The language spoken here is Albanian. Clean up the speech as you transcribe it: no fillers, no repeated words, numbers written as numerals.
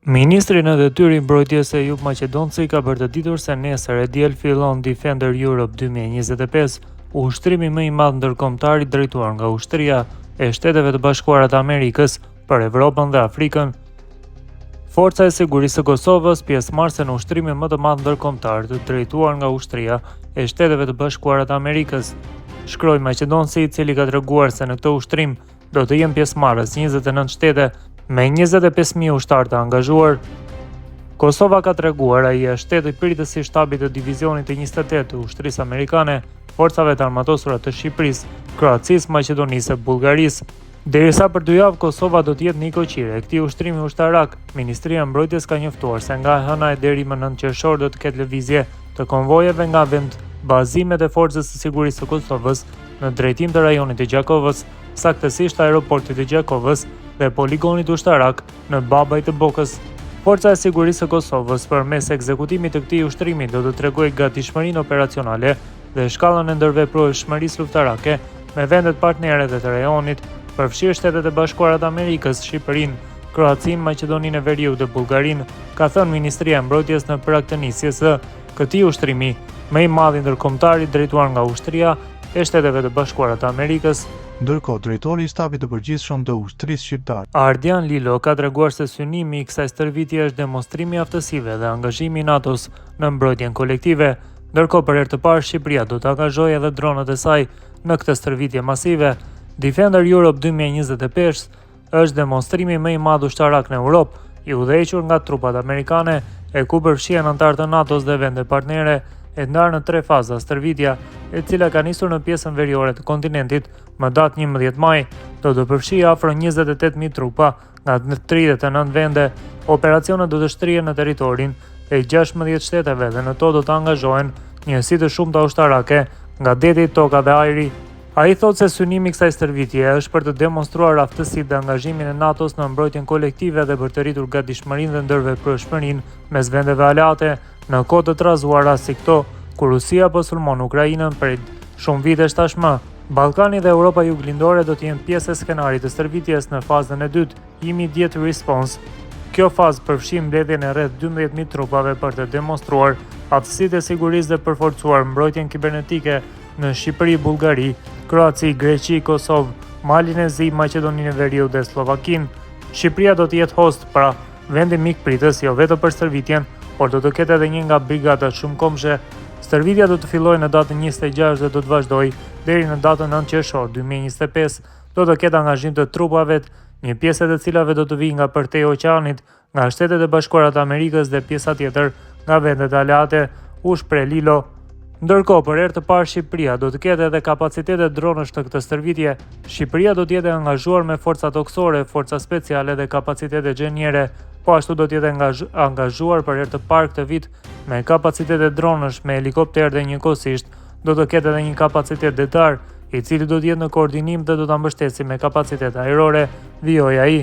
Ministri në detyrë i mbrojtjes Eyüp Maqedonci ka përdititur se nesër e diel fillon Defender Europe 2025, ushtrimi më i madh ndërkombëtar i drejtuar nga Ushtria e Shteteve të Bashkuara të Amerikës për Evropën dhe Afrikën. Forca e Sigurisë së Kosovës, pjesëmarrëse në ushtrimin më të madh ndërkombëtar të drejtuar nga Ushtria e Shteteve të Bashkuara të Amerikës, shkroi Maqedonci, i cili ka treguar se në këtë ushtrim do të jenë pjesëmarrës 29 shtete me 25.000 ushtarë të angazhuar. Kosova, ka treguar ai, është shteti pritës i shtabit të divizionit të 28 të ushtrisë amerikane, forcave të armatosura të Shqipërisë, Kroacisë, Maqedonisë e Bullgarisë. Derisa për 2 javë Kosova do të jetë në koqire e këtij ushtrimi ushtarak, Ministria e Mbrojtjes ka njoftuar se nga hëna e deri më 9 qershor do të ketë lëvizje të konvojeve nga bazimet e Forcës së Sigurisë së Kosovës në drejtim të rajonit të Gjakovës, saktësisht aeroportit të Gjakovës dhe poligonit ushtarak në Babaj të Bokës. Forca e Sigurisë së Kosovës përmes ekzekutimit të këtij ushtrimi do të tregojë gatishmërinë operacionale dhe shkallën e ndërveprueshmërisë luftarake me vendet partnere të rajonit, përfshirë Shtetet e Bashkuara të Amerikës, Shqipërinë, Kroacinë, Maqedoninë e Veriut dhe Bullgarinë, ka thënë Ministria e Mbrojtjes në prag të nisjes së këtij ushtrimi më i madh ndërkombëtar i drejtuar nga Ushtria e Shteteve të Bashkuara të Amerikës. Ndërkohë, drejtori i stabit të përgjithshëm të ushtrisë shqiptare, Ardian Lilo, ka treguar se synimi i kësaj stërvitje është demonstrimi i aftësive dhe angazhimi i NATO-s në mbrojtjen kolektive. Ndërkohë, për herë të parë Shqipëria do të angazhojë edhe dronët e saj në këtë stërvitje masive. Defender Europe 2025 është demonstrimi më i madh ushtarak në Europë, i udhëhequr nga trupat amerikane, e ku përfshihen anëtarë të NATO-s dhe vende partnere, e ndarë në 3 faza. Stërvitja, e cila ka nisur në pjesën veriore të kontinentit më datë 11 maj, do të përfshijë afro 28.000 trupa nga 39 vende. Operacionet do të shtrihen në territorin e 16 shteteve dhe në to do të angazhohen njësi të shumta ushtarake nga deti, toka dhe ajri. Ai thotë se synimi i kësaj stërvitje është për të demonstruar aftësitë dhe angazhimin e NATO-s në mbrojtjen kolektive dhe për të rritur gatishmërinë dhe ndërveprueshmërinë mes vendeve aleate në kohë të trazuara si këto, kur Rusia po sulmon Ukrainën prej shumë vitesh tashmë. Ballkani dhe Europa Juglindore do të jenë pjesë e skenarit të stërvitjes në fazën e dytë, Immediate Response. Kjo fazë përfshin mbledhjen e rreth 12.000 trupave për të demonstruar aftësitë e sigurisë dhe përforcuar mbrojtjen kibernetike në Shqipëri, Bullgari, Kroaci, Greqi, Kosovë, Malinezi, Maqedoninë e Veriut dhe Slovakinë. Shqipëria do të jetë host, pra vendi mikpritës jo vetëm për stërvitjen, por do të ketë edhe një nga brigadat shumëkombëshe. Stërvitja do të fillojë në datën 26 dhe do të vazhdojë deri në datën 9 qershor 2025. Do të ketë angazhim të trupave, një pjesë e cilave do të vijë nga përtej oqeanit, nga Shtetet e Bashkuara të Amerikës dhe pjesa tjetër nga vendet aleate, u shpreh Lilo. Ndërkohë, për herë të parë Shqipëria do të ketë edhe kapacitete dronësh të këtë stërvitje. Shqipëria do të jetë angazhuar me forca toksore, forca speciale dhe kapacitete gjeniere, po ashtu do të jetë angazhuar për herë të parë këtë vit me kapacitete dronësh me helikopter dhe njëkohësisht do të ketë edhe një kapacitet detar, i cili do të jetë në koordinim dhe do ta mbështesë me kapacitet ajrore, vijoi ai.